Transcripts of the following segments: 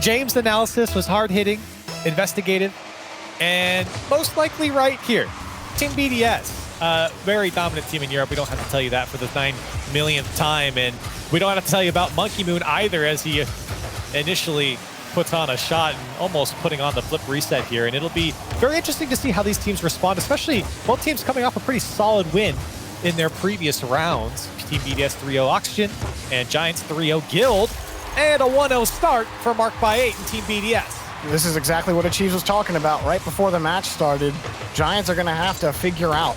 James' analysis was hard-hitting, investigative, and most likely right here. Team BDS, very dominant team in Europe. We don't have to tell you that for the 9 millionth time, and we don't have to tell you about Monkey Moon either, as he initially puts on a shot and almost putting on the flip reset here. And it'll be very interesting to see how these teams respond, especially both teams coming off a pretty solid win in their previous rounds. Team BDS 3-0 Oxygen and Giants 3-0 Guild, and a 1-0 start for Mark by 8 and Team BDS. This is exactly what Achieves was talking about right before the match started. Giants are going to have to figure out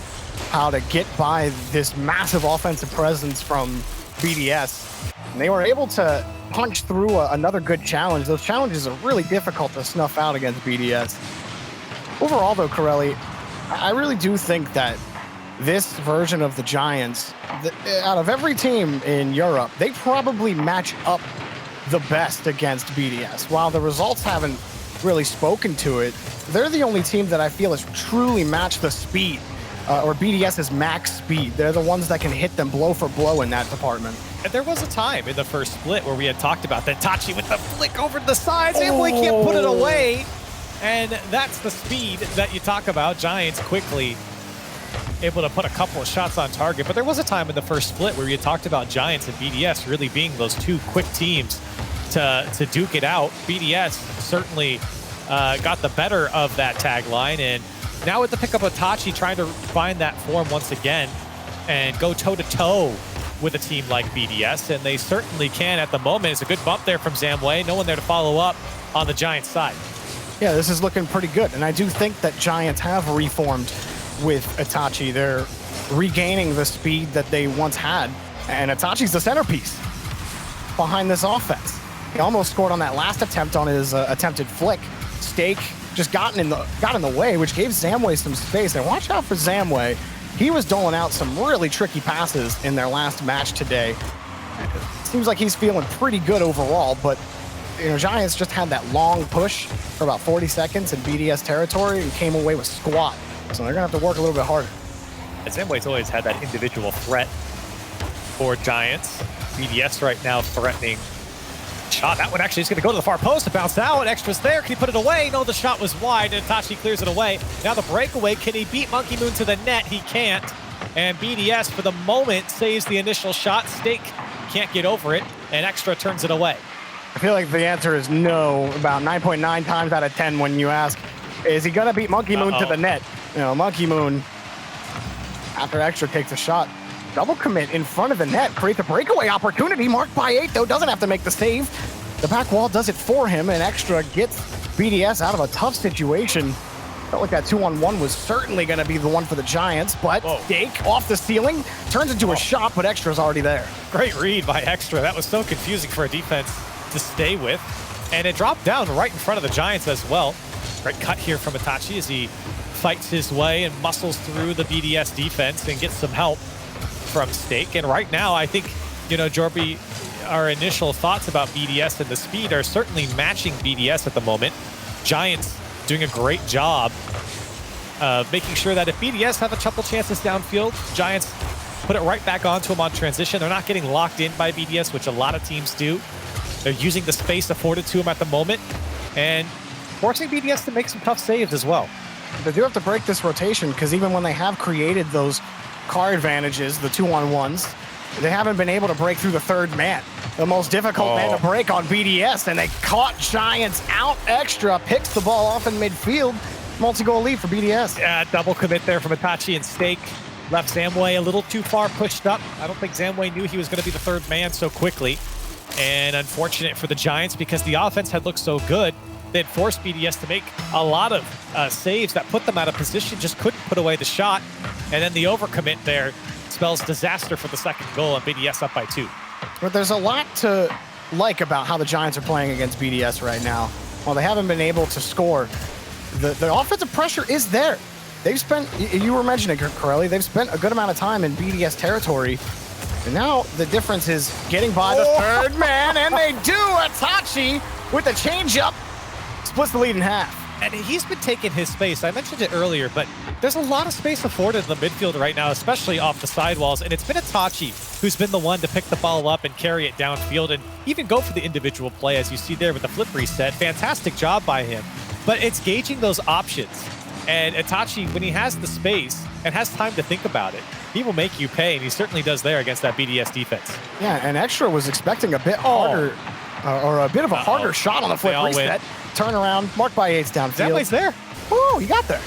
how to get by this massive offensive presence from BDS. And they were able to punch through another good challenge. Those challenges are really difficult to snuff out against BDS. Overall, though, Corelli, I really do think that this version of the Giants, out of every team in Europe, they probably match up the best against BDS. While the results haven't really spoken to it, they're the only team that I feel has truly matched the speed, or BDS's max speed. They're the ones that can hit them blow for blow in that department. And there was a time in the first split where we had talked about that Tachi with the flick over to the sides. Zamboy can't put it away. And that's the speed that you talk about. Giants quickly able to put a couple of shots on target. But there was a time in the first split where we had talked about Giants and BDS really being those two quick teams to duke it out. BDS certainly got the better of that tagline. And now with the pickup of Tachi trying to find that form once again and go toe-to-toe with a team like BDS, and they certainly can at the moment. It's a good bump there from Zamway. No one there to follow up on the Giants side. Yeah, this is looking pretty good. And I do think that Giants have reformed with Itachi. They're regaining the speed that they once had. And Itachi's the centerpiece behind this offense. He almost scored on that last attempt on his attempted flick. Stake just got in the way, which gave Zamway some space. And watch out for Zamway. He was doling out some really tricky passes in their last match today. It seems like he's feeling pretty good overall, but Giants just had that long push for about 40 seconds in BDS territory and came away with squat. So they're gonna have to work a little bit harder. And Zamway's always had that individual threat for Giants. BDS right now threatening shot. That one actually is going to go to the far post. It bounced out. Extra's there. Can he put it away? No, the shot was wide, and Itachi clears it away. Now the breakaway. Can he beat Monkey Moon to the net? He can't. And BDS, for the moment, saves the initial shot. Stake can't get over it, and Extra turns it away. I feel like the answer is no about 9.9 times out of 10 when you ask, is he going to beat Monkey Moon to the net? Monkey Moon, after Extra takes a shot, double commit in front of the net, creates a breakaway opportunity. Marked by 8, though, doesn't have to make the save. The back wall does it for him, and Extra gets BDS out of a tough situation. Felt like that 2-on-1 was certainly going to be the one for the Giants, but Stake off the ceiling, turns into a shot, but Extra's already there. Great read by Extra. That was so confusing for a defense to stay with. And it dropped down right in front of the Giants as well. Great cut here from Itachi as he fights his way and muscles through the BDS defense and gets some help from Stake. And right now, I think, Jorby, our initial thoughts about BDS and the speed are certainly matching BDS at the moment. Giants doing a great job of making sure that if BDS have a couple chances downfield, Giants put it right back onto them on transition. They're not getting locked in by BDS, which a lot of teams do. They're using the space afforded to them at the moment and forcing BDS to make some tough saves as well. They do have to break this rotation, because even when they have created those car advantages, the 2-on-1s, they haven't been able to break through the third man. The most difficult man to break on BDS, and they caught Giants out. Extra picks the ball off in midfield. Multi-goal lead for BDS. Yeah, double commit there from Itachi, and Stake left Zamway a little too far pushed up. I don't think Zamway knew he was going to be the third man so quickly. And unfortunate for the Giants, because the offense had looked so good. They'd forced BDS to make a lot of saves that put them out of position, just couldn't put away the shot. And then the overcommit there spells disaster for the second goal, and BDS up by 2. But there's a lot to like about how the Giants are playing against BDS right now. While they haven't been able to score, the offensive pressure is there. They've spent, you were mentioning it, Corelli, they've spent a good amount of time in BDS territory. And now the difference is getting by the third man, and they do. Itachi with a changeup splits the lead in half. And he's been taking his space. I mentioned it earlier, but there's a lot of space afforded in the midfield right now, especially off the sidewalls. And it's been Itachi who's been the one to pick the ball up and carry it downfield and even go for the individual play, as you see there with the flip reset. Fantastic job by him. But it's gauging those options. And Itachi, when he has the space and has time to think about it, he will make you pay, and he certainly does there against that BDS defense. Yeah, and Extra was expecting a bit harder, or a bit of a harder shot on the flip reset. Turn around, marked by 8s downfield. Zamway's there. Oh, he got there.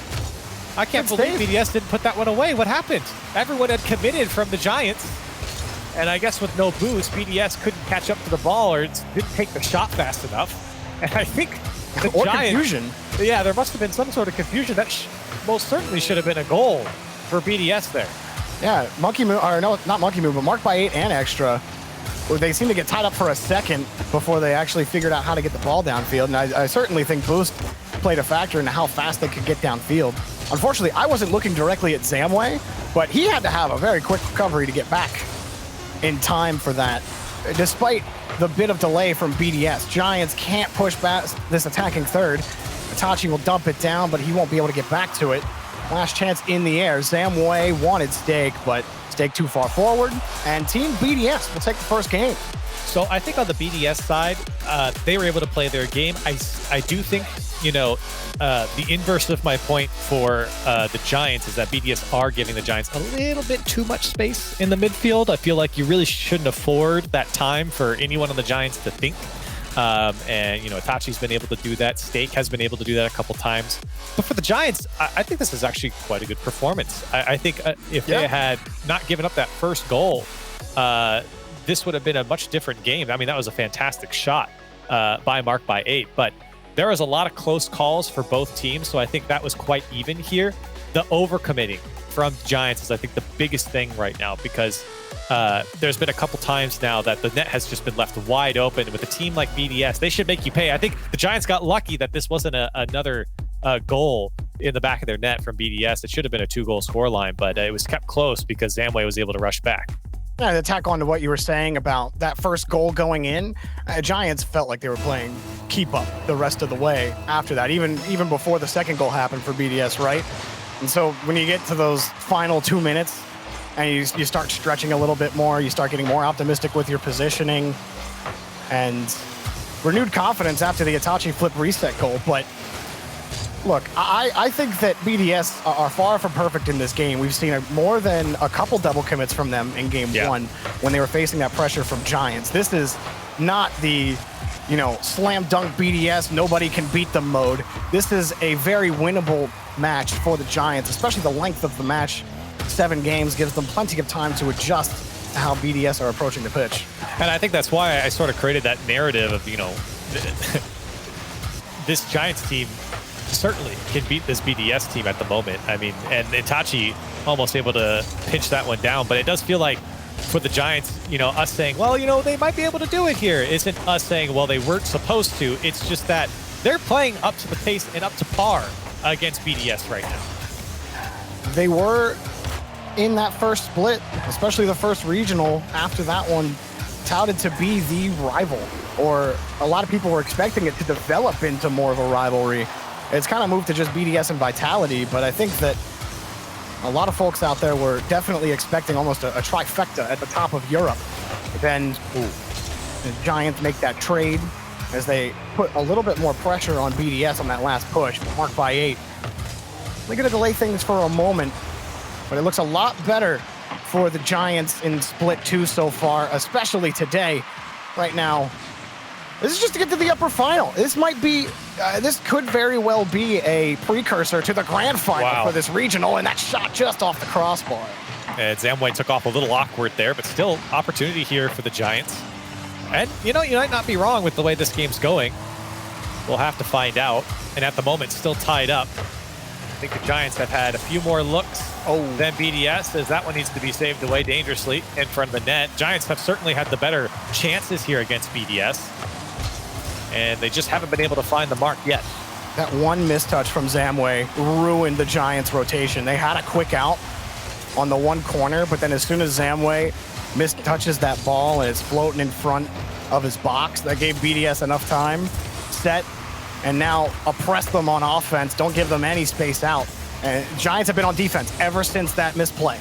I can't believe BDS didn't put that one away. What happened? Everyone had committed from the Giants. And I guess with no boost, BDS couldn't catch up to the ball or didn't take the shot fast enough. And I think the confusion. Yeah, there must have been some sort of confusion. That most certainly should have been a goal for BDS there. Yeah, Monkey Move, or no, not Monkey Move, but marked by 8 and Extra. They seemed to get tied up for a second before they actually figured out how to get the ball downfield. And I certainly think boost played a factor in how fast they could get downfield. Unfortunately, I wasn't looking directly at Zamway, but he had to have a very quick recovery to get back in time for that. Despite the bit of delay from BDS, Giants can't push back this attacking third. Itachi will dump it down, but he won't be able to get back to it. Last chance in the air. Zamway wanted Steak, but Steak too far forward, and Team BDS will take the first game. So I think on the BDS side, they were able to play their game. I do think, you know, the inverse of my point for the Giants is that BDS are giving the Giants a little bit too much space in the midfield. I feel like you really shouldn't afford that time for anyone on the Giants to think. And, you know, Itachi's been able to do that. Steak has been able to do that a couple times. But for the Giants, I think this is actually quite a good performance. I think if they had not given up that first goal, this would have been a much different game. I mean, that was a fantastic shot marked by 8. But there was a lot of close calls for both teams, so I think that was quite even here. The overcommitting from Giants is, I think, the biggest thing right now, because there's been a couple times now that the net has just been left wide open. With a team like BDS, they should make you pay. I think the Giants got lucky that this wasn't another goal in the back of their net from BDS. It should have been a 2-goal scoreline, but it was kept close because Zamway was able to rush back. Yeah, to tack on to what you were saying about that first goal going in, Giants felt like they were playing keep up the rest of the way after that, even before the second goal happened for BDS, right? And so when you get to those final 2 minutes and you start stretching a little bit more, you start getting more optimistic with your positioning and renewed confidence after the Itachi flip reset goal. But look, I think that BDS are far from perfect in this game. We've seen more than a couple double commits from them in game one when they were facing that pressure from Giants. This is not the, you know, slam dunk BDS, nobody can beat them mode. This is a very winnable match for the Giants, especially the length of the match. 7 games gives them plenty of time to adjust to how BDS are approaching the pitch. And I think that's why I sort of created that narrative of, you know, this Giants team certainly can beat this BDS team at the moment. I mean, and Itachi almost able to pinch that one down, but it does feel like for the Giants, you know, us saying, well, you know, they might be able to do it here, isn't us saying, well, they weren't supposed to. It's just that they're playing up to the pace and up to par against BDS right now. They were in that first split, especially the first regional after that one, touted to be the rival, or a lot of people were expecting it to develop into more of a rivalry. It's kind of moved to just BDS and Vitality, but I think that a lot of folks out there were definitely expecting almost a trifecta at the top of Europe. But then the Giants make that trade as they put a little bit more pressure on BDS on that last push, marked by 8. They're going to delay things for a moment, but it looks a lot better for the Giants in split 2 so far, especially today. Right now, this is just to get to the upper final. This might be, this could very well be a precursor to the grand final for this regional, and that shot just off the crossbar. And Zamway took off a little awkward there, but still opportunity here for the Giants. And, you know, you might not be wrong with the way this game's going. We'll have to find out. And at the moment, still tied up. I think the Giants have had a few more looks than BDS, as that one needs to be saved away dangerously in front of the net. Giants have certainly had the better chances here against BDS, and they just haven't been able to find the mark yet. That one mistouch from Zamway ruined the Giants' rotation. They had a quick out on the one corner, but then as soon as Zamway mistouches that ball and it's floating in front of his box, that gave BDS enough time, set, and now oppress them on offense. Don't give them any space out. And Giants have been on defense ever since that misplay.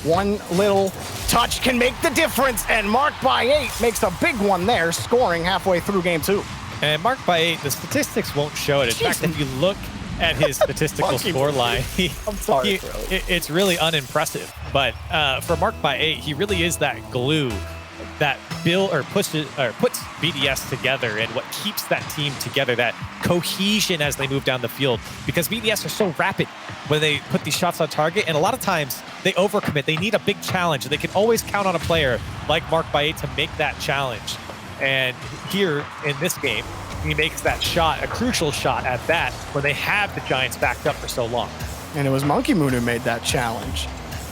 One little touch can make the difference, and Mark by 8 makes a big one there, scoring halfway through game 2. And Mark by 8, the statistics won't show it. In fact, if you look at his statistical score line, I'm sorry, it's really unimpressive. But for Mark by 8, he really is that glue that puts BDS together and what keeps that team together, that cohesion as they move down the field. Because BDS are so rapid when they put these shots on target, and a lot of times they overcommit. They need a big challenge. They can always count on a player like Mark by 8 to make that challenge. And here in this game, he makes that shot, a crucial shot at that, where they have the Giants backed up for so long. And it was Monkey Moon who made that challenge.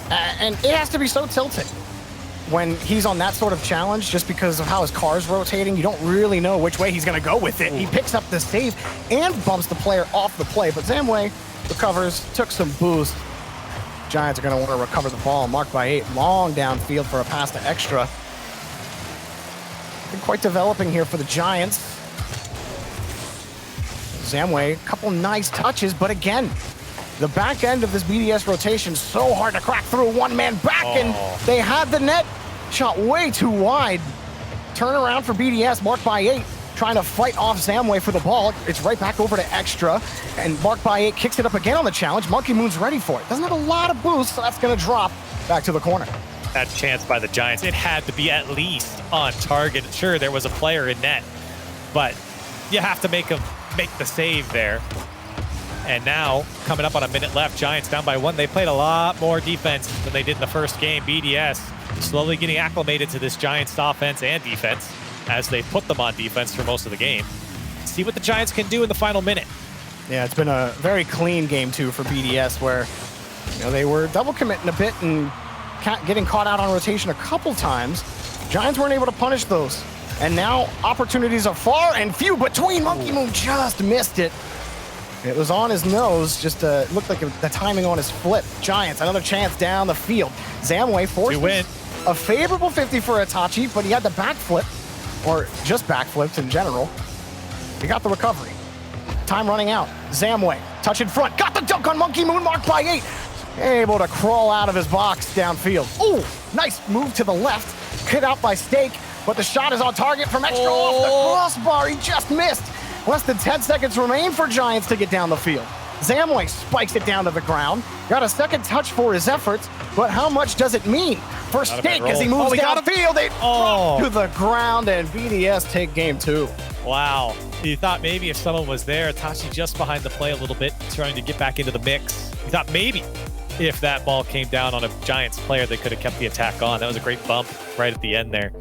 And it has to be so tilting when he's on that sort of challenge, just because of how his car's rotating. You don't really know which way he's going to go with it. He picks up the save and bumps the player off the play, but Zamway recovers, took some boost. Giants are going to want to recover the ball. Marked by 8, long downfield for a pass to Extra. Been quite developing here for the Giants. Zamway, a couple nice touches, but again, the back end of this BDS rotation, so hard to crack through. One man back, and they had the net shot way too wide. Turnaround for BDS, Marked by 8, trying to fight off Zamway for the ball. It's right back over to Extra, and Marked by 8 kicks it up again on the challenge. Monkey Moon's ready for it. Doesn't have a lot of boost, so that's going to drop back to the corner. That chance by the Giants, it had to be at least on target. Sure, there was a player in net, but you have to make the save there. And now, coming up on a minute left, Giants down by 1. They played a lot more defense than they did in the first game. BDS slowly getting acclimated to this Giants offense and defense as they put them on defense for most of the game. See what the Giants can do in the final minute. Yeah, it's been a very clean game, too, for BDS, where they were double committing a bit and getting caught out on rotation a couple times. Giants weren't able to punish those. And now opportunities are far and few between. Monkey Moon just missed it. It was on his nose, just looked like the timing on his flip. Giants, another chance down the field. Zamway forced a favorable 50 for Itachi, but he had the backflip, or just backflips in general. He got the recovery. Time running out. Zamway, touch in front, got the dunk on Monkey Moon, Marked by 8. Able to crawl out of his box downfield. Ooh, nice move to the left. Hit out by Steak, but the shot is on target from Extra off the crossbar. He just missed. Less than 10 seconds remain for Giants to get down the field. Zamway spikes it down to the ground. Got a second touch for his efforts, but how much does it mean for Steak as he moves downfield? They drop to the ground, and BDS take game 2. Wow. You thought maybe if someone was there, Tachi just behind the play a little bit, trying to get back into the mix. You thought maybe if that ball came down on a Giants player, they could have kept the attack on. That was a great bump right at the end there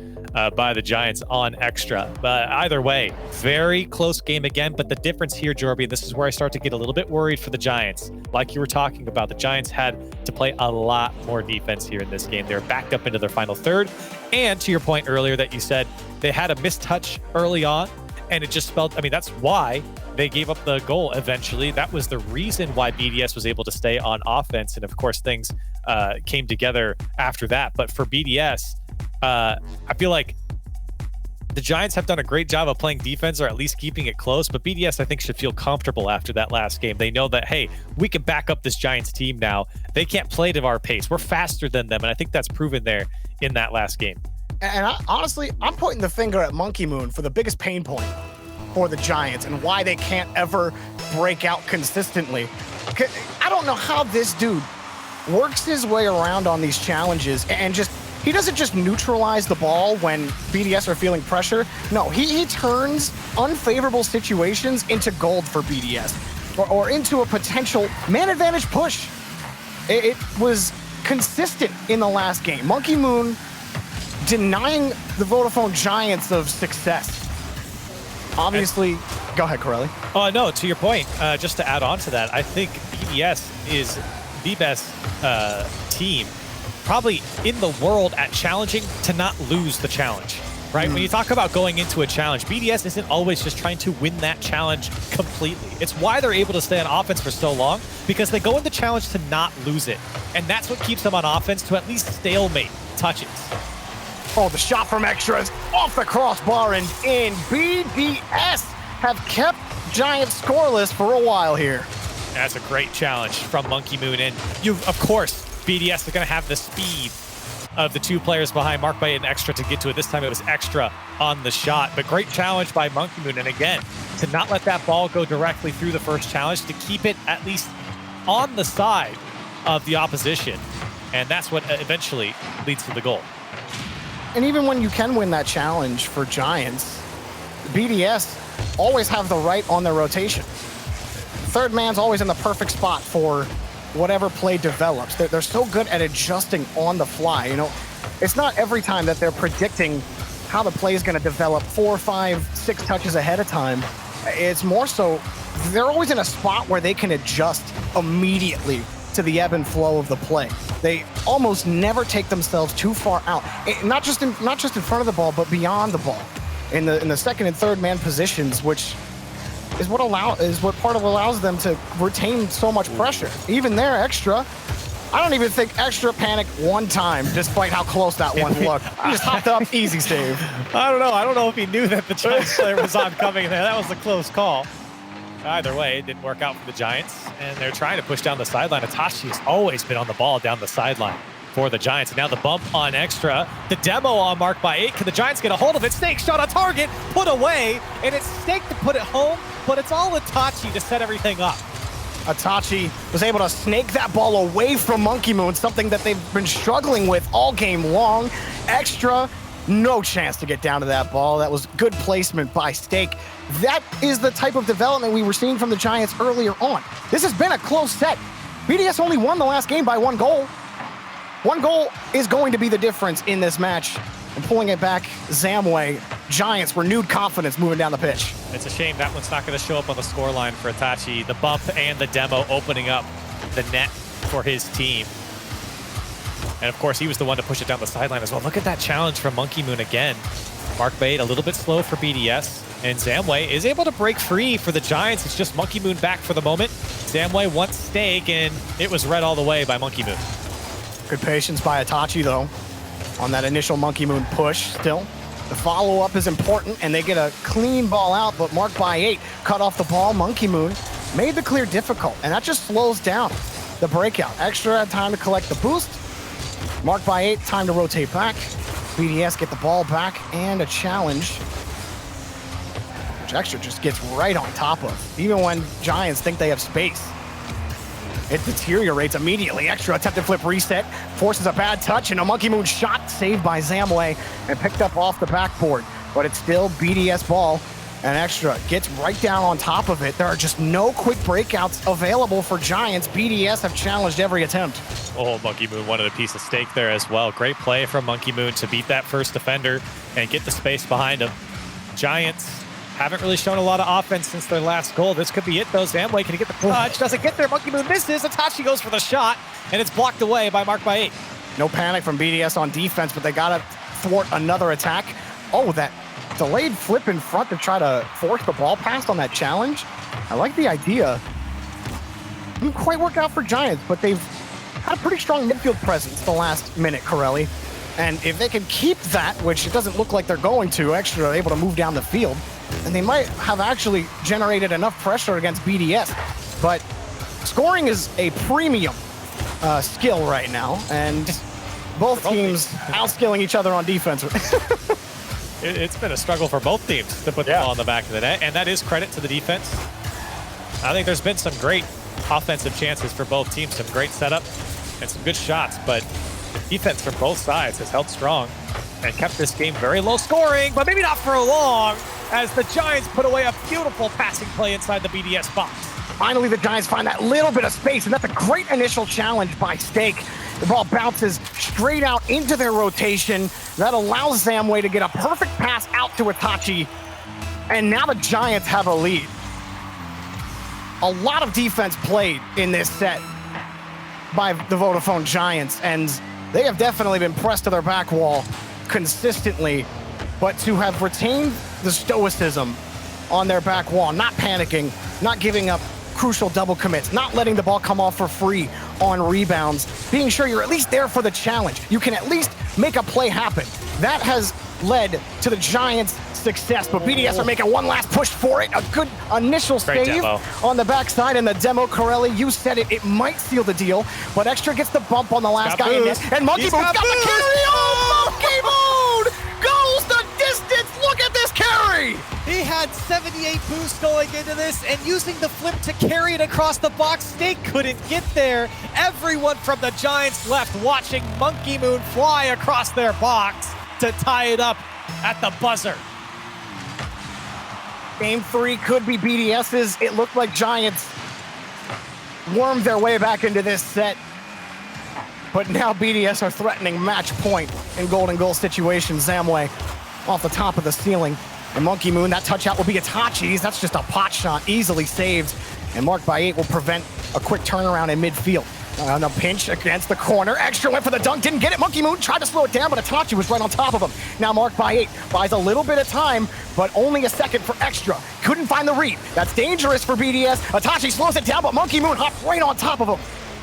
by the Giants on Extra. But either way, very close game again. But the difference here, Jorby, and this is where I start to get a little bit worried for the Giants. Like you were talking about, the Giants had to play a lot more defense here in this game. They were backed up into their final third. And to your point earlier that you said they had a missed touch early on, and it just spelled, that's why they gave up the goal eventually. That was the reason why BDS was able to stay on offense. And of course, things came together after that. But for BDS, I feel like the Giants have done a great job of playing defense, or at least keeping it close. But BDS, I think, should feel comfortable after that last game. They know that, hey, we can back up this Giants team now. They can't play to our pace. We're faster than them. And I think that's proven there in that last game. And honestly, I'm pointing the finger at Monkey Moon for the biggest pain point for the Giants and why they can't ever break out consistently. I don't know how this dude works his way around on these challenges and he doesn't just neutralize the ball when BDS are feeling pressure. No, he turns unfavorable situations into gold for BDS or into a potential man advantage push. It was consistent in the last game. Monkey Moon denying the Vodafone Giants of success. Obviously, go ahead, Corelli. Oh, no, to your point, just to add on to that, I think BDS is the best team probably in the world at challenging to not lose the challenge, right? When you talk about going into a challenge, BDS isn't always just trying to win that challenge completely. It's why they're able to stay on offense for so long, because they go in the challenge to not lose it. And that's what keeps them on offense, to at least stalemate touches. Oh, the shot from Extra is off the crossbar and in. BDS have kept Giants scoreless for a while here. That's a great challenge from Monkey Moon. And you, of course, BDS is going to have the speed of the two players behind Mark by 8 and Extra to get to it. This time it was Extra on the shot, but great challenge by Monkey Moon. And again, to not let that ball go directly through the first challenge, to keep it at least on the side of the opposition. And that's what eventually leads to the goal. And even when you can win that challenge for Giants, BDS always have the right on their rotation. Third man's always in the perfect spot for whatever play develops. They're so good at adjusting on the fly. You know, it's not every time that they're predicting how the play is going to develop 4, 5, 6 touches ahead of time. It's more so they're always in a spot where they can adjust immediately to the ebb and flow of the play. They almost never take themselves too far out, not just in front of the ball, but beyond the ball, in the second and third man positions, which is what part of allows them to retain so much pressure. Even there, Extra, I don't even think Extra panicked one time, despite how close that one looked. He just hopped up, easy save. I don't know if he knew that the Giants player was oncoming there. That was a close call. Either way, it didn't work out for the Giants, and they're trying to push down the sideline. Itachi has always been on the ball down the sideline for the Giants. And now the bump on Extra. The demo on Mark by 8. Can the Giants get a hold of it? Snake shot on target, put away, and it's Snake to put it home, but it's all Itachi to set everything up. Itachi was able to snake that ball away from Monkey Moon, something that they've been struggling with all game long. Extra, no chance to get down to that ball. That was good placement by Stake. That is the type of development we were seeing from the Giants earlier on. This has been a close set. BDS only won the last game by 1 goal. 1 goal is going to be the difference in this match. And pulling it back, Zamway, Giants, renewed confidence moving down the pitch. It's a shame that one's not going to show up on the scoreline for Itachi. The bump and the demo opening up the net for his team. And of course, he was the one to push it down the sideline as well. Look at that challenge from Monkey Moon again. Mark Bait a little bit slow for BDS. And Zamway is able to break free for the Giants. It's just Monkey Moon back for the moment. Zamway wants Stake, and it was read all the way by Monkey Moon. Good patience by Itachi, though, on that initial Monkey Moon push still. The follow-up is important, and they get a clean ball out, but Mark by 8 cut off the ball. Monkey Moon made the clear difficult, and that just slows down the breakout. Extra had time to collect the boost. Mark by 8, time to rotate back. BDS get the ball back, and a challenge, which Extra just gets right on top of. Even when Giants think they have space, it deteriorates immediately. Extra attempted flip reset, forces a bad touch, and a Monkey Moon shot saved by Zamway and picked up off the backboard. But it's still BDS ball, and Extra gets right down on top of it. There are just no quick breakouts available for Giants. BDS have challenged every attempt. Oh, Monkey Moon wanted a piece of Stake there as well. Great play from Monkey Moon to beat that first defender and get the space behind him. Giants haven't really shown a lot of offense since their last goal. This could be it, though. Zamway can he get the touch? Doesn't get there. Monkey Moon misses. Itachi goes for the shot, and it's blocked away by Mark by 8. No panic from BDS on defense, but they got to thwart another attack. Oh, that delayed flip in front to try to force the ball pass on that challenge. I like the idea. Didn't quite work out for Giants, but they've had a pretty strong midfield presence the last minute, Corelli. And if they can keep that, which it doesn't look like they're going to, Extra able to move down the field, and they might have actually generated enough pressure against BDS. But scoring is a premium skill right now, and both teams outskilling each other on defense. It's been a struggle for both teams to put the ball in the back of the net, and that is credit to the defense. I think there's been some great offensive chances for both teams, some great setup and some good shots, but defense from both sides has held strong and kept this game very low scoring, but maybe not for long, as the Giants put away a beautiful passing play inside the BDS box. Finally, the Giants find that little bit of space, and that's a great initial challenge by Stake. The ball bounces straight out into their rotation. That allows Zamway to get a perfect pass out to Itachi, and now the Giants have a lead. A lot of defense played in this set by the Vodafone Giants, and they have definitely been pressed to their back wall consistently, but to have retained the stoicism on their back wall, not panicking, not giving up crucial double commits, not letting the ball come off for free on rebounds, being sure you're at least there for the challenge. You can at least make a play happen. That has led to the Giants success, but BDS are making one last push for it. A good initial Great save demo. on the backside, and the demo, Corelli, you said it, it might seal the deal, but Extra gets the bump on the last guy in this, and Monkey Moon's got the carry. Oh, Monkey Moon goes the distance. Look at this carry. He had 78 boost going into this, and using the flip to carry it across the box. Snake couldn't get there. Everyone from the Giants left watching Monkey Moon fly across their box to tie it up at the buzzer. Game 3 could be BDS's. It looked like Giants wormed their way back into this set, but now BDS are threatening match point in golden goal situation. Zamway off the top of the ceiling. And Monkey Moon, that touch out will be Itachi's. That's just a pot shot, easily saved. And marked by 8 will prevent a quick turnaround in midfield. On a pinch against the corner. Extra went for the dunk, didn't get it. Monkey Moon tried to slow it down, but Itachi was right on top of him. Now marked by 8, buys a little bit of time, but only a second for Extra. Couldn't find the read. That's dangerous for BDS. Itachi slows it down, but Monkey Moon hopped right on top of him.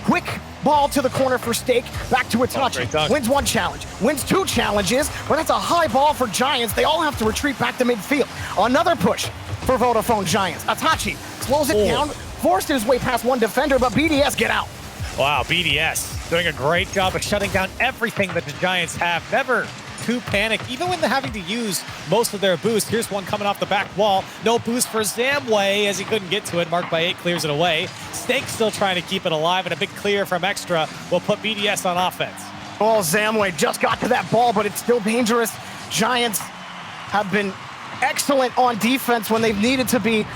Quick ball to the corner for Stake, back to Itachi. Wins 1 challenge, wins 2 challenges, but that's a high ball for Giants. They all have to retreat back to midfield. Another push for Vodafone Giants. Itachi slows it down, forced his way past 1 defender, but BDS get out. Wow, BDS doing a great job of shutting down everything that the Giants have. Never too panicked, even when they're having to use most of their boost. Here's one coming off the back wall. No boost for Zamway as he couldn't get to it. Marked by 8 clears it away. Snake still trying to keep it alive, and a big clear from Extra will put BDS on offense. Oh, Zamway just got to that ball, but it's still dangerous. Giants have been excellent on defense when they've needed to be.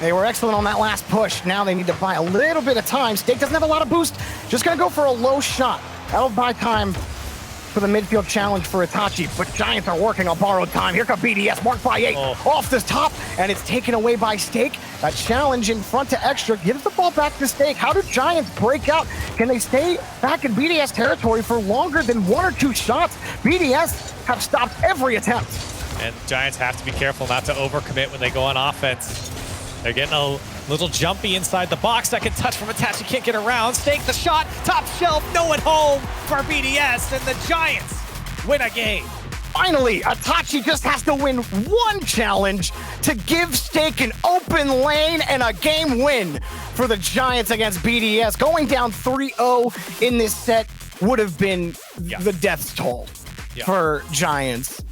They were excellent on that last push. Now they need to buy a little bit of time. Stake doesn't have a lot of boost. Just gonna go for a low shot. That'll buy time for the midfield challenge for Itachi, but Giants are working on borrowed time. Here comes BDS, marked by 8, off the top, and it's taken away by Stake. A challenge in front to Extra, gives the ball back to Stake. How do Giants break out? Can they stay back in BDS territory for longer than 1 or 2 shots? BDS have stopped every attempt. And Giants have to be careful not to overcommit when they go on offense. They're getting a little jumpy inside the box. Second touch from Itachi, can't get around. Stake the shot, top shelf, no one home for BDS, and the Giants win a game. Finally, Itachi just has to win 1 challenge to give Stake an open lane and a game win for the Giants against BDS. Going down 3-0 in this set would have been the death toll for Giants.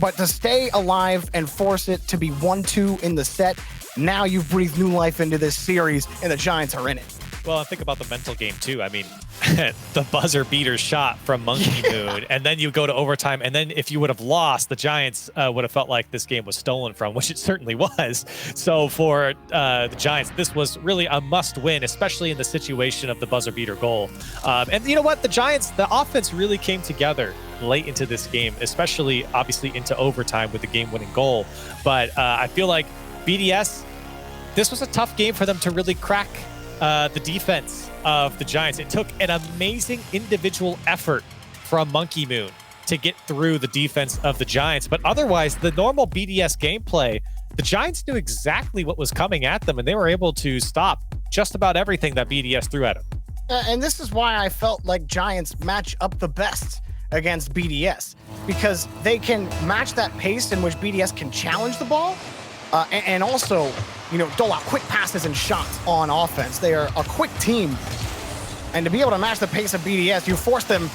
But to stay alive and force it to be 1-2 in the set, now you've breathed new life into this series, and the Giants are in it. Well, I think about the mental game, too. I mean, the buzzer beater shot from Monkey Moon, and then you go to overtime, and then if you would have lost, the Giants would have felt like this game was stolen from, which it certainly was. So for the Giants, this was really a must-win, especially in the situation of the buzzer beater goal. And you know what? The Giants, the offense really came together late into this game, especially, obviously, into overtime with the game-winning goal. But I feel like BDS, this was a tough game for them to really crack the defense of the Giants. It took an amazing individual effort from Monkey Moon to get through the defense of the Giants. But otherwise, the normal BDS gameplay, the Giants knew exactly what was coming at them, and they were able to stop just about everything that BDS threw at them. And this is why I felt like Giants match up the best against BDS, because they can match that pace in which BDS can challenge the ball, and also, you know, dole out quick passes and shots on offense. They are a quick team, and to be able to match the pace of BDS, you force them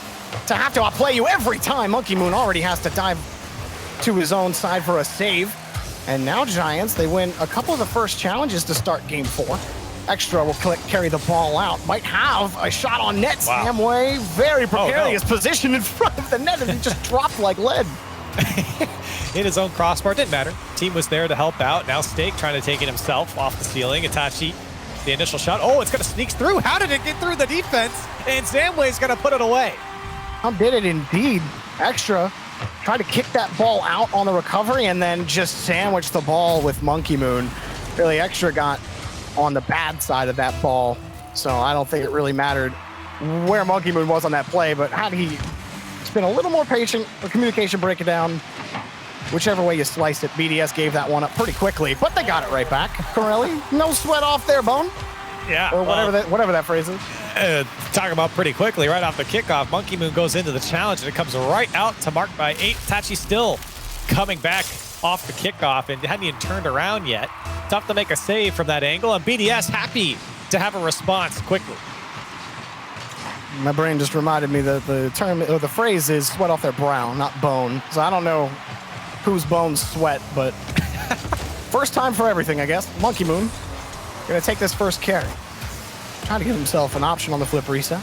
to have to outplay you every time. Monkey Moon already has to dive to his own side for a save, and now Giants, they win a couple of the first challenges to start game 4. Extra will carry the ball out. Might have a shot on net. Wow. Samway, very precarious position in front of the net, and he just dropped like lead. In his own crossbar, didn't matter. Team was there to help out. Now Stake trying to take it himself off the ceiling. Itachi, the initial shot. Oh, it's going to sneak through. How did it get through the defense? And Zamway's going to put it away. How did it indeed? Extra tried to kick that ball out on the recovery and then just sandwich the ball with Monkey Moon. Really, Extra got on the bad side of that ball, so I don't think it really mattered where Monkey Moon was on that play, but had he been a little more patient, the communication breakdown, whichever way you slice it, BDS gave that one up pretty quickly, but they got it right back. Corelli, no sweat off their bone. Yeah. Or whatever that phrase is. Talking about pretty quickly, right off the kickoff, Monkey Moon goes into the challenge, and it comes right out to mark by 8. Tachi still coming back off the kickoff and hadn't even turned around yet. Tough to make a save from that angle, and BDS happy to have a response quickly. My brain just reminded me that the term or the phrase is sweat off their brow, not bone. So I don't know whose bones sweat, but first time for everything, I guess. Monkey Moon gonna take this first carry. Trying to give himself an option on the flip reset.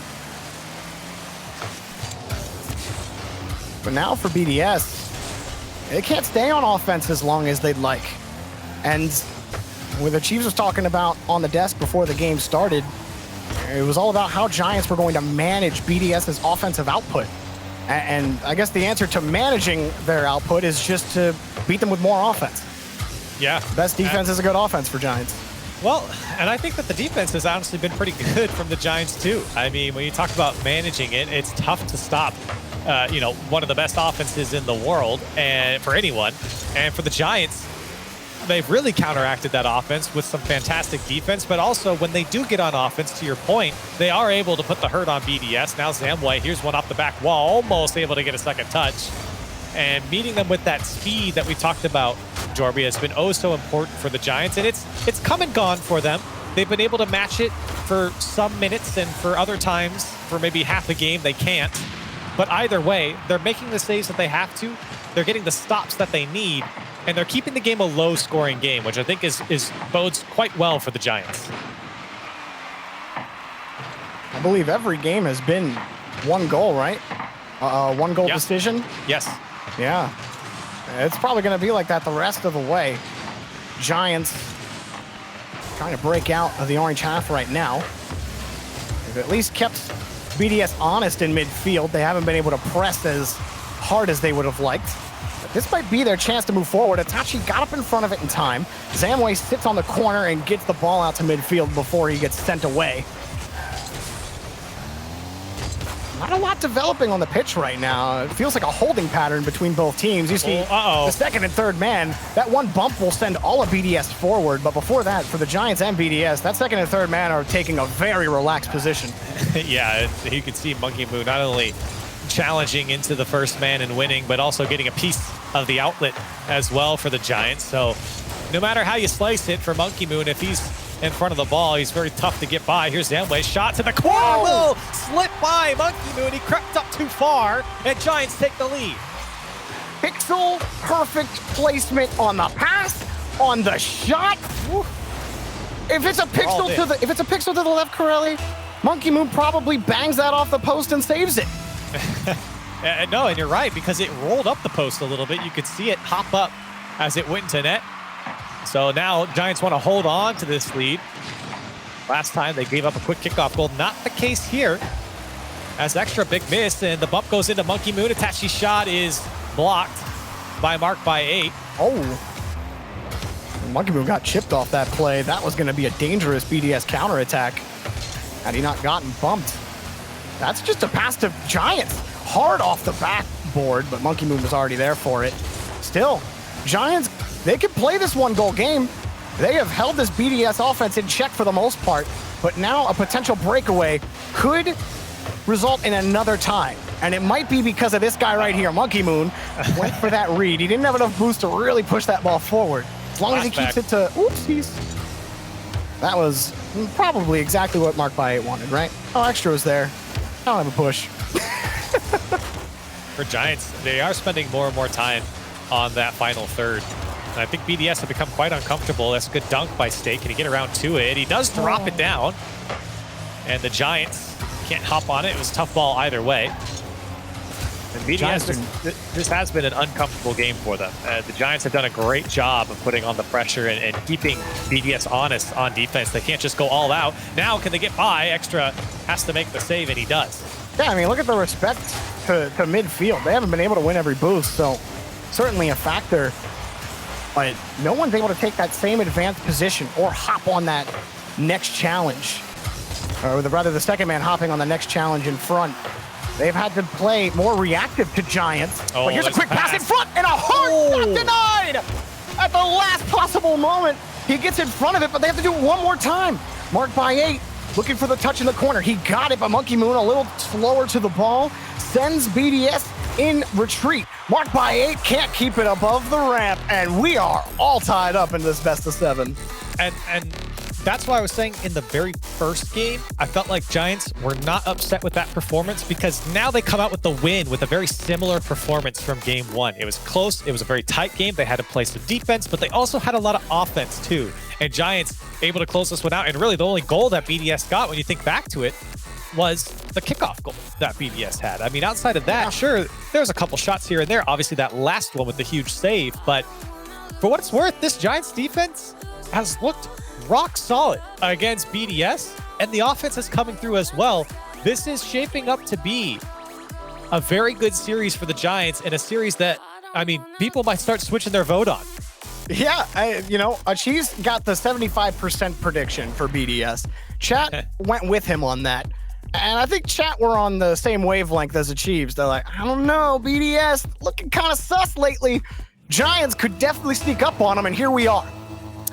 But now for BDS, they can't stay on offense as long as they'd like. And what the Chiefs was talking about on the desk before the game started, it was all about how Giants were going to manage BDS's offensive output. And I guess the answer to managing their output is just to beat them with more offense. Yeah. Best defense is a good offense for Giants. Well, and I think that the defense has honestly been pretty good from the Giants too. I mean, when you talk about managing it, it's tough to stop, one of the best offenses in the world and for anyone. And for the Giants, they've really counteracted that offense with some fantastic defense, but also when they do get on offense, to your point, they are able to put the hurt on BDS. Now Zamway, here's one off the back wall, almost able to get a second touch. And meeting them with that speed that we talked about, Jorby, has been oh so important for the Giants, and it's come and gone for them. They've been able to match it for some minutes, and for other times, for maybe half a game, they can't. But either way, they're making the saves that they have to, they're getting the stops that they need, and they're keeping the game a low-scoring game, which I think is bodes quite well for the Giants. I believe every game has been one goal, right? One goal decision? Yes. Yeah. It's probably going to be like that the rest of the way. Giants trying to break out of the orange half right now. They've at least kept BDS honest in midfield. They haven't been able to press as hard as they would have liked. But this might be their chance to move forward. Itachi got up in front of it in time. Zamway sits on the corner and gets the ball out to midfield before he gets sent away. Not a lot developing on the pitch right now. It feels like a holding pattern between both teams. You see the second and third man, that one bump will send all of BDS forward. But before that, for the Giants and BDS, that second and third man are taking a very relaxed position. Yeah, you can see Monkey Moon not only challenging into the first man and winning, but also getting a piece of the outlet as well for the Giants. So no matter how you slice it for Monkey Moon, if he's in front of the ball, he's very tough to get by. Here's Zamway, shot to the corner. Will slip by Monkey Moon. He crept up too far, and Giants take the lead. Pixel perfect placement on the pass, on the shot. If it's a pixel to the left, Corelli, Monkey Moon probably bangs that off the post and saves it. No, and you're right, because it rolled up the post a little bit. You could see it hop up as it went into net. So now Giants want to hold on to this lead. Last time they gave up a quick kickoff goal. Not the case here. As extra big miss, and the bump goes into Monkey Moon. Itachi's shot is blocked by Mark by 8. Oh. Monkey Moon got chipped off that play. That was going to be a dangerous BDS counterattack had he not gotten bumped. That's just a pass to Giants. Hard off the backboard, but Monkey Moon was already there for it. Still, Giants, they can play this one-goal game. They have held this BDS offense in check for the most part, but now a potential breakaway could result in another tie. And it might be because of this guy right here, Monkey Moon, went for that read. He didn't have enough boost to really push that ball forward. As long as he keeps it to, oopsies. That was probably exactly what Mark by 8 wanted, right? Oh, extra was there. I don't have a push. For Giants, they are spending more and more time on that final third. And I think BDS have become quite uncomfortable. That's a good dunk by Stake. Can he get around to it? He does drop it down. And the Giants can't hop on it. It was a tough ball either way. And BDS, this has been an uncomfortable game for them. The Giants have done a great job of putting on the pressure and keeping BDS honest on defense. They can't just go all out. Now, can they get by? Extra has to make the save, and he does. Yeah, I mean, look at the respect to midfield. They haven't been able to win every boost, so certainly a factor. But no one's able to take that same advanced position or hop on that next challenge. Or rather, the second man hopping on the next challenge in front. They've had to play more reactive to Giants. But here's a quick pass in front, and a hard shot denied! At the last possible moment, he gets in front of it, but they have to do it one more time. Mark by 8, looking for the touch in the corner. He got it, but Monkey Moon a little slower to the ball. Sends BDS in retreat. Marked by 8, can't keep it above the ramp, and we are all tied up in this best of 7. And that's why I was saying in the very first game, I felt like Giants were not upset with that performance because now they come out with the win with a very similar performance from game 1. It was close. It was a very tight game. They had to play some defense, but they also had a lot of offense too. And Giants able to close this one out. And really the only goal that BDS got, when you think back to it, was the kickoff goal that BDS had. I mean, outside of that, sure, there's a couple shots here and there. Obviously that last one with the huge save, but for what it's worth, this Giants defense has looked rock solid against BDS, and the offense is coming through as well. This is shaping up to be a very good series for the Giants, and a series that, I mean, people might start switching their vote on. Yeah, you know, Cheese got the 75% prediction for BDS. Chat went with him on that. And I think chat were on the same wavelength as Achieves. They're like, I don't know, BDS looking kind of sus lately. Giants could definitely sneak up on them, and here we are.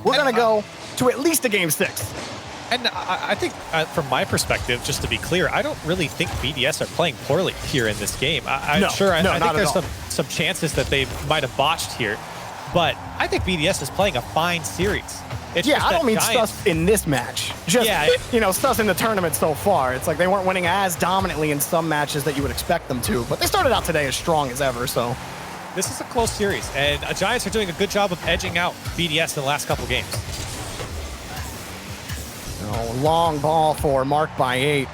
We're going to go to at least a game 6. And I think from my perspective, just to be clear, I don't really think BDS are playing poorly here in this game. I think there's some chances that they might have botched here, but I think BDS is playing a fine series. It's I don't mean Giants, sus in this match. Just, you know, sus in the tournament so far. It's like they weren't winning as dominantly in some matches that you would expect them to, but they started out today as strong as ever, so. This is a close series, and Giants are doing a good job of edging out BDS in the last couple games. Long ball for Marked by 8.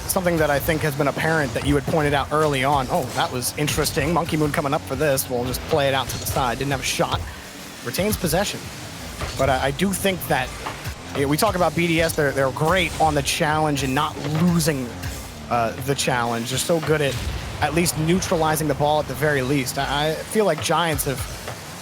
Something that I think has been apparent that you had pointed out early on. Oh, that was interesting. Monkey Moon coming up for this. We'll just play it out to the side. Didn't have a shot. Retains possession. But I do think that we talk about BDS. They're great on the challenge and not losing the challenge. They're so good at least neutralizing the ball at the very least. I feel like Giants have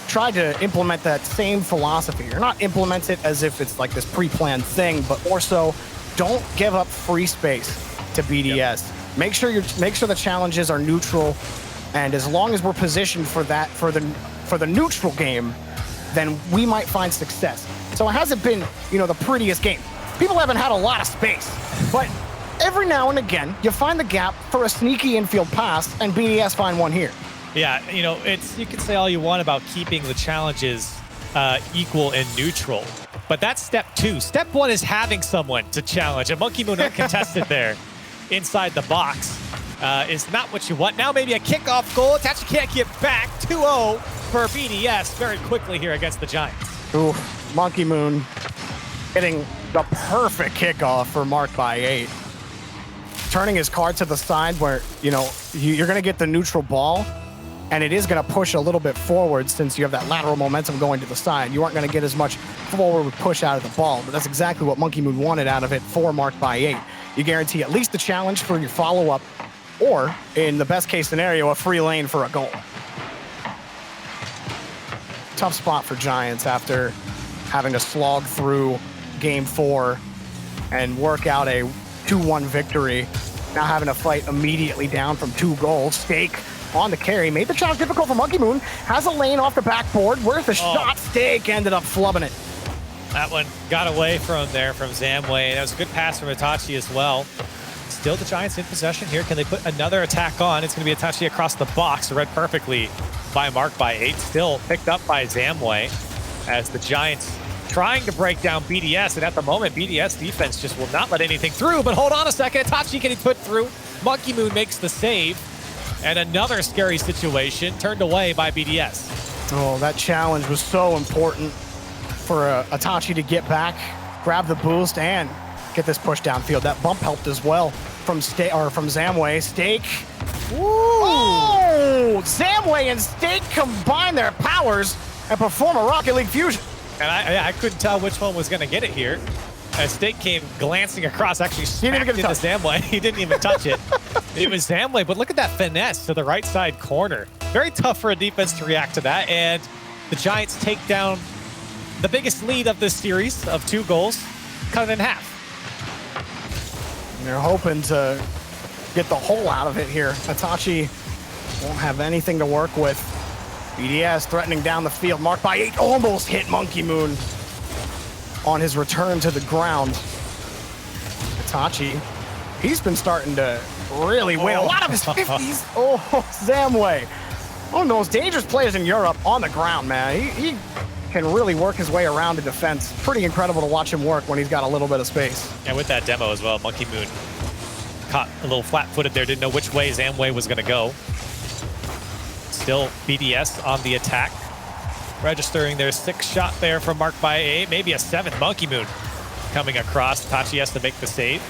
tried to implement that same philosophy, or not implement it as if it's like this pre-planned thing, but more so, don't give up free space to BDS. Yep. Make sure the challenges are neutral, and as long as we're positioned for that for the neutral game, then we might find success. So it hasn't been, you know, the prettiest game. People haven't had a lot of space, but every now and again, you find the gap for a sneaky infield pass, and BDS find one here. Yeah, you know, you can say all you want about keeping the challenges equal and neutral, but that's step 2. Step 1 is having someone to challenge, and Monkey Moon uncontested there inside the box is not what you want. Now maybe a kickoff goal. Itachi can't get back. 2-0 for BDS very quickly here against the Giants. Ooh, Monkey Moon getting the perfect kickoff for Marked by 8. Turning his card to the side where, you know, you're going to get the neutral ball, and it is going to push a little bit forward since you have that lateral momentum going to the side. You aren't going to get as much forward push out of the ball, but that's exactly what Monkey Moon wanted out of it for Marked by 8. You guarantee at least the challenge for your follow-up, or, in the best case scenario, a free lane for a goal. Tough spot for Giants after having to slog through Game 4 and work out a 2-1 victory. Now having to fight immediately down from 2 goals. Stake on the carry. Made the challenge difficult for Monkey Moon. Has a lane off the backboard. Worth a shot. Stake ended up flubbing it. That one got away from Zamway. That was a good pass from Itachi as well. Still the Giants in possession here. Can they put another attack on? It's going to be Itachi across the box. Read perfectly by Marked by 8. Still picked up by Zamway as the Giants trying to break down BDS. And at the moment, BDS defense just will not let anything through. But hold on a second. Itachi getting put through. Monkey Moon makes the save. And another scary situation turned away by BDS. Oh, that challenge was so important for Itachi to get back, grab the boost, and get this push downfield. That bump helped as well from Zamway. Stake. Ooh. Oh! Zamway and Stake combine their powers and perform a Rocket League fusion. And I couldn't tell which one was going to get it here. As Stake came glancing across, actually smacked into Zamway. He didn't even touch it. It was Zamway, but look at that finesse to the right side corner. Very tough for a defense to react to that, and the Giants take down the biggest lead of this series of 2 goals, cut it in half. And they're hoping to get the whole out of it here. Itachi won't have anything to work with. BDS threatening down the field. Marked by 8, almost hit Monkey Moon on his return to the ground. Itachi, he's been starting to really win. A lot of his 50s. Oh, Zamway. One of the most dangerous players in Europe on the ground, man. He can really work his way around the defense. Pretty incredible to watch him work when he's got a little bit of space. And with that demo as well, Monkey Moon caught a little flat-footed there, didn't know which way Zamway was going to go. Still BDS on the attack, registering their 6th shot there from Mark by 8, maybe a 7th. Monkey Moon coming across. Tachi has to make the save.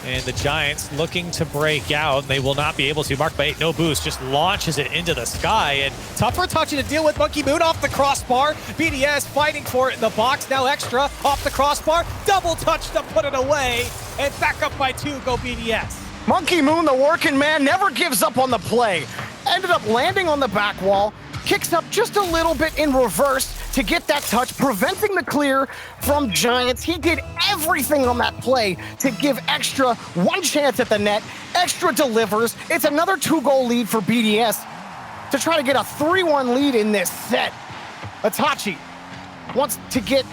And the Giants looking to break out. They will not be able to. Mark by 8, no boost, just launches it into the sky. And tough for Tachi to deal with. Monkey Moon off the crossbar. BDS fighting for it in the box. Now Extra off the crossbar. Double touch to put it away. And back up by 2 go BDS. Monkey Moon, the working man, never gives up on the play. Ended up landing on the back wall. Kicks up just a little bit in reverse to get that touch, preventing the clear from Giants. He did everything on that play to give Extra one chance at the net. Extra delivers. It's another 2-goal lead for BDS to try to get a 3-1 lead in this set. Itachi wants to get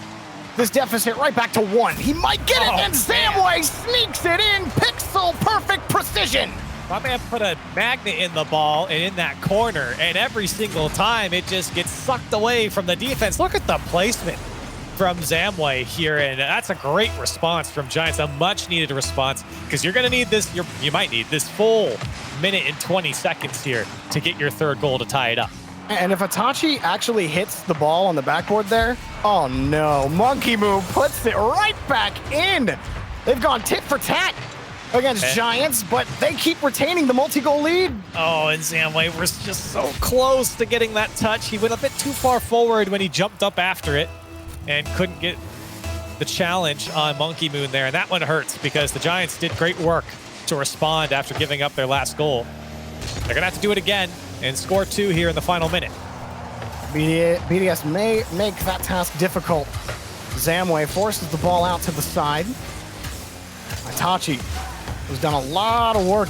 this deficit right back to 1. He might get it, and Zamway sneaks it in. Pixel perfect precision. My man put a magnet in the ball and in that corner, and every single time it just gets sucked away from the defense. Look at the placement from Zamway here, and that's a great response from Giants, a much-needed response, because you're going to need this, you might need this full minute and 20 seconds here to get your 3rd goal to tie it up. And if Itachi actually hits the ball on the backboard there, oh no, Monkey Moon puts it right back in. They've gone tit for tat against Giants, but they keep retaining the multi-goal lead. Oh, and Zamway was just so close to getting that touch. He went a bit too far forward when he jumped up after it and couldn't get the challenge on Monkey Moon there. And that one hurts because the Giants did great work to respond after giving up their last goal. They're going to have to do it again and score 2 here in the final minute. BDS may make that task difficult. Zamway forces the ball out to the side. Itachi, who's done a lot of work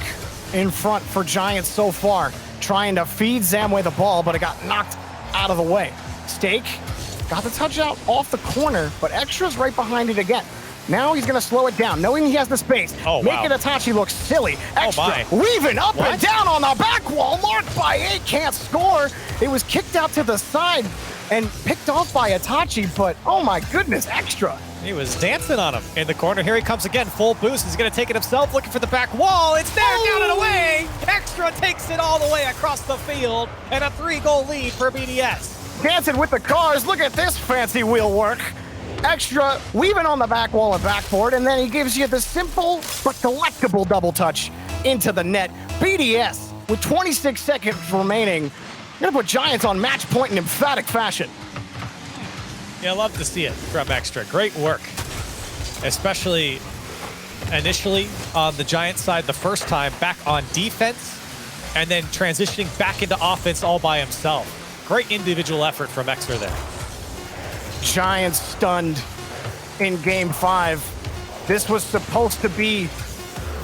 in front for Giants so far, trying to feed Zamway the ball, but it got knocked out of the way. Stake got the touch out off the corner, but Extra's right behind it again. Now he's going to slow it down, knowing he has the space. Making Itachi look silly. Extra weaving up and down on the back wall. Marked by 8, can't score. It was kicked out to the side and picked off by Itachi, but oh my goodness, Extra. He was dancing on him in the corner. Here he comes again, full boost. He's going to take it himself, looking for the back wall. It's there, down and away. Extra takes it all the way across the field, and a 3-goal lead for BDS. Dancing with the cars. Look at this fancy wheel work. Extra weaving on the back wall and backboard, and then he gives you the simple but delectable double touch into the net. BDS, with 26 seconds remaining, gonna put Giants on match point in emphatic fashion. Yeah, I love to see it from Extra. Great work, especially initially on the Giants side the first time, back on defense, and then transitioning back into offense all by himself. Great individual effort from Extra there. Giants stunned in Game 5. This was supposed to be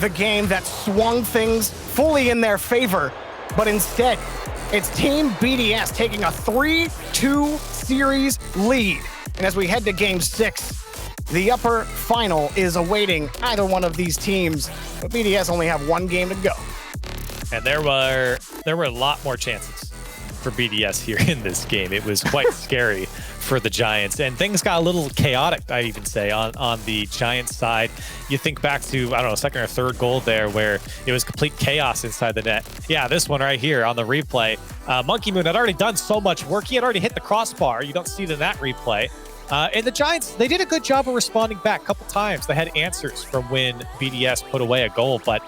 the game that swung things fully in their favor, but instead, it's Team BDS taking a 3-2 series lead. And as we head to Game 6, the upper final is awaiting either one of these teams, but BDS only have 1 game to go. And there were a lot more chances for BDS here in this game. It was quite scary for the Giants, and things got a little chaotic, I'd even say, on the Giants side. You think back to, I don't know, 2nd or 3rd goal there where it was complete chaos inside the net. Yeah, this one right here on the replay. Monkey Moon had already done so much work. He had already hit the crossbar. You don't see it in that replay. And the Giants, they did a good job of responding back a couple times. They had answers from when BDS put away a goal, but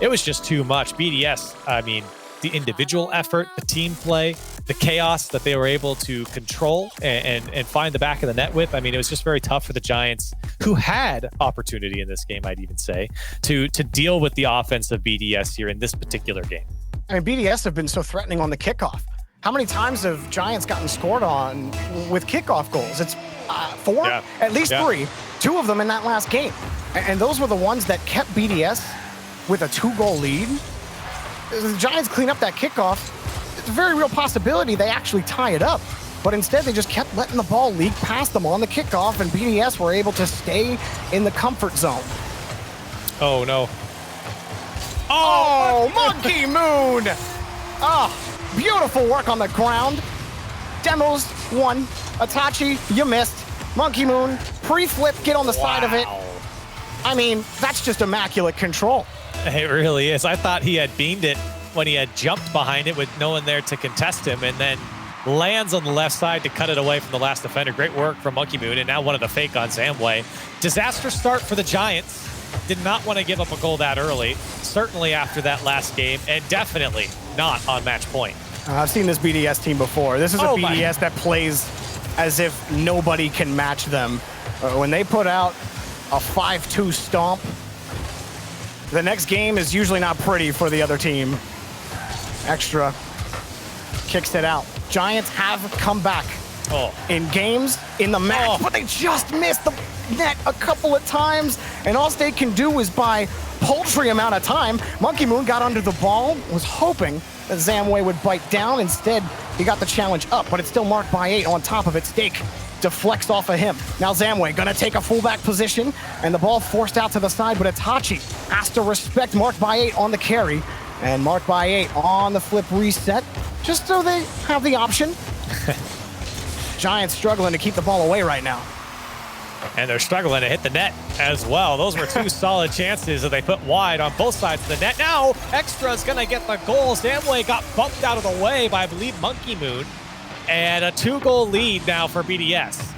it was just too much. BDS, I mean, the individual effort, the team play, the chaos that they were able to control and find the back of the net with. I mean, it was just very tough for the Giants, who had opportunity in this game, I'd even say, to deal with the offense of BDS here in this particular game. I mean, BDS have been so threatening on the kickoff. How many times have Giants gotten scored on with kickoff goals? It's 4, at least 3, 2 of them in that last game. And those were the ones that kept BDS with a 2-goal lead. The Giants clean up that kickoff. It's a very real possibility they actually tie it up. But instead, they just kept letting the ball leak past them on the kickoff, and BDS were able to stay in the comfort zone. Oh, no. Oh, Monkey Moon! Oh, beautiful work on the ground. Demos won. Itachi, you missed. Monkey Moon, pre-flip, get on the side of it. I mean, that's just immaculate control. It really is. I thought he had beamed it when he had jumped behind it with no one there to contest him, and then lands on the left side to cut it away from the last defender. Great work from Monkey Moon, and now one of the fake on Zamway. Disaster start for the Giants. Did not want to give up a goal that early, certainly after that last game, and definitely not on match point. I've seen this BDS team before. This is a BDS that plays as if nobody can match them. When they put out a 5-2 stomp, the next game is usually not pretty for the other team. Extra kicks it out. Giants have come back in games, in the match, but they just missed the net a couple of times, and all they can do is by paltry amount of time. Monkey Moon got under the ball, was hoping that Zamway would bite down. Instead, he got the challenge up, but it's still marked by 8 on top of it. Stake deflects off of him. Now Zamway gonna take a fullback position, and the ball forced out to the side, but Itachi has to respect marked by 8 on the carry, and marked by 8 on the flip reset, just so they have the option. Giants struggling to keep the ball away right now. And they're struggling to hit the net as well. Those were two solid chances that they put wide on both sides of the net. Now, Extra's gonna get the goal. Zamway got bumped out of the way by, I believe, Monkey Moon. And a 2-goal lead now for BDS.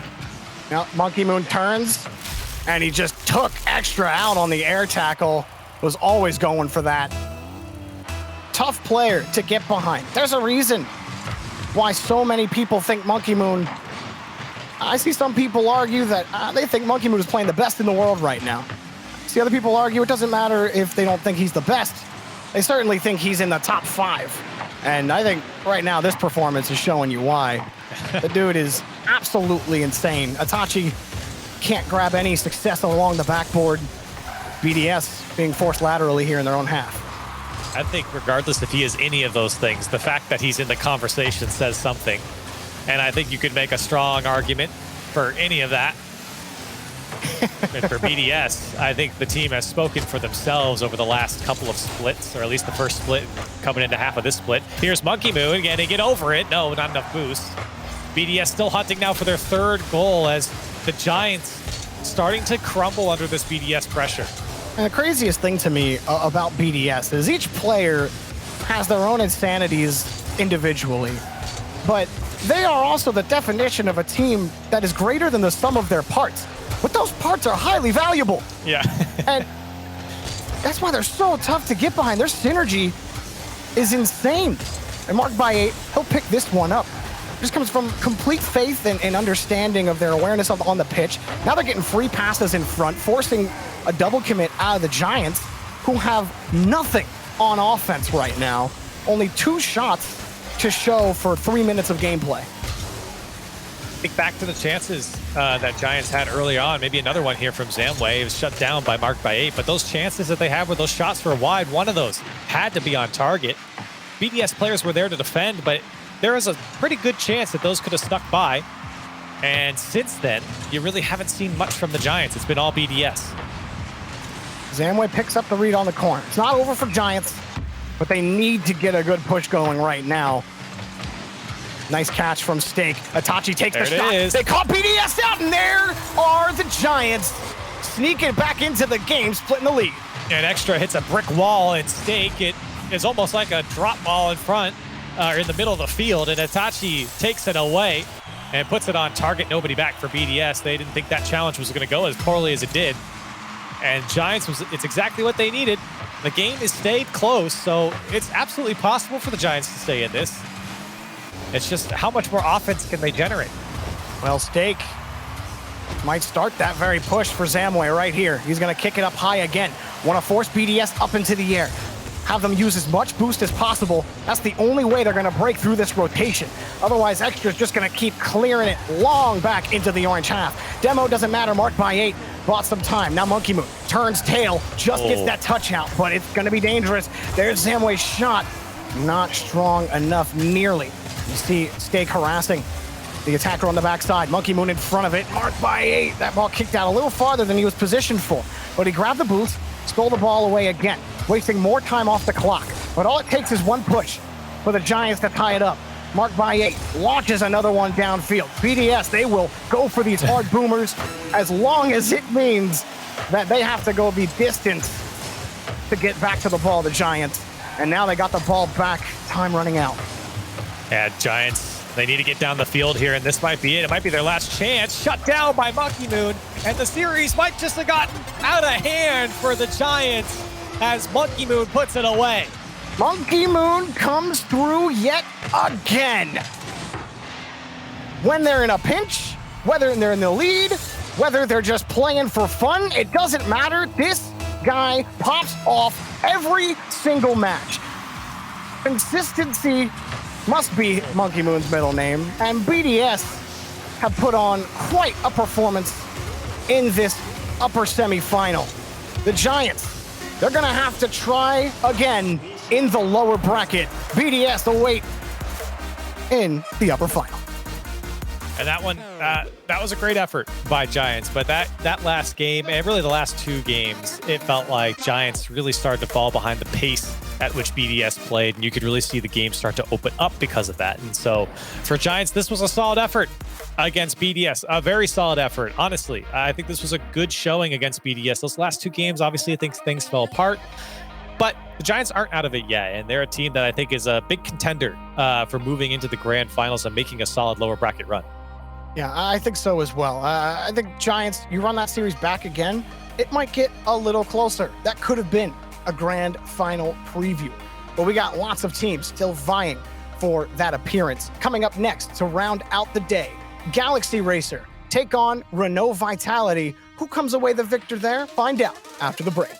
Now, Monkey Moon turns, and he just took Extra out on the air tackle. Was always going for that. Tough player to get behind. There's a reason why so many people think Monkey Moon. I see some people argue that they think Monkey Moon is playing the best in the world right now. See other people argue it doesn't matter if they don't think he's the best. They certainly think he's in the top 5. And I think right now this performance is showing you why. The dude is absolutely insane. Itachi can't grab any success along the backboard. BDS being forced laterally here in their own half. I think regardless if he is any of those things, the fact that he's in the conversation says something. And I think you could make a strong argument for any of that. And for BDS, I think the team has spoken for themselves over the last couple of splits, or at least the first split coming into half of this split. Here's Monkey Moon, can he get over it? No, not enough boost. BDS still hunting now for their 3rd goal as the Giants starting to crumble under this BDS pressure. And the craziest thing to me about BDS is each player has their own insanities individually, but they are also the definition of a team that is greater than the sum of their parts. But those parts are highly valuable. Yeah. And that's why they're so tough to get behind. Their synergy is insane. And marked by 8, he'll pick this one up. This comes from complete faith and understanding of their awareness on the pitch. Now they're getting free passes in front, forcing a double commit out of the Giants, who have nothing on offense right now. Only 2 shots to show for 3 minutes of gameplay. Think back to the chances that Giants had early on. Maybe another one here from Zamway. It was shut down by marked by 8, but those chances that they had where those shots were wide, one of those had to be on target. BDS players were there to defend, but there is a pretty good chance that those could have stuck by. And since then, you really haven't seen much from the Giants. It's been all BDS. Zamway picks up the read on the corner. It's not over for Giants, but they need to get a good push going right now. Nice catch from Stake. Itachi takes the shot. They caught BDS out, and there are the Giants sneaking back into the game, splitting the lead. And Extra hits a brick wall, and Stake, it is almost like a drop ball in front, or in the middle of the field, and Itachi takes it away and puts it on target. Nobody back for BDS. They didn't think that challenge was going to go as poorly as it did. And Giants, it's exactly what they needed. The game has stayed close, so it's absolutely possible for the Giants to stay in this. It's just how much more offense can they generate? Well, Stake might start that very push for Zamway right here. He's going to kick it up high again. Want to force BDS up into the air. Have them use as much boost as possible. That's the only way they're going to break through this rotation. Otherwise, Extra's just going to keep clearing it long back into the orange half. Demo doesn't matter, marked by 8. Bought some time. Now Monkey Moon turns tail, just gets that touch out, but it's going to be dangerous. There's Zamway's shot. Not strong enough, nearly. You see Stake harassing the attacker on the backside. Monkey Moon in front of it, marked by 8. That ball kicked out a little farther than he was positioned for, but he grabbed the boost, stole the ball away again. wasting more time off the clock. But all it takes is one push for the Giants to tie it up. Marked by 8, launches another one downfield. BDS, they will go for these hard boomers as long as it means that they have to go the distance to get back to the ball, the Giants. And now they got the ball back, time running out. Yeah, Giants, they need to get down the field here, and this might be it. It might be their last chance. Shut down by Monkey Moon, and the series might just have gotten out of hand for the Giants as Monkey Moon puts it away. Monkey Moon comes through yet again. When they're in a pinch, whether they're in the lead, whether they're just playing for fun, it doesn't matter. This guy pops off every single match. Consistency must be Monkey Moon's middle name, and BDS have put on quite a performance in this upper semifinal. The Giants, they're gonna have to try again in the lower bracket. BDS await in the upper final. And that one, that was a great effort by Giants. But that last game, and really the last 2 games, it felt like Giants really started to fall behind the pace at which BDS played. And you could really see the game start to open up because of that. And so for Giants, this was a solid effort against BDS. A very solid effort, honestly. I think this was a good showing against BDS. Those last 2 games, obviously, I think things fell apart. But the Giants aren't out of it yet, and they're a team that I think is a big contender for moving into the grand finals and making a solid lower bracket run. Yeah, I think so as well. I think Giants, you run that series back again, it might get a little closer. That could have been a grand final preview. But we got lots of teams still vying for that appearance. Coming up next to round out the day, Galaxy Racer take on Renault Vitality. Who comes away the victor there? Find out after the break.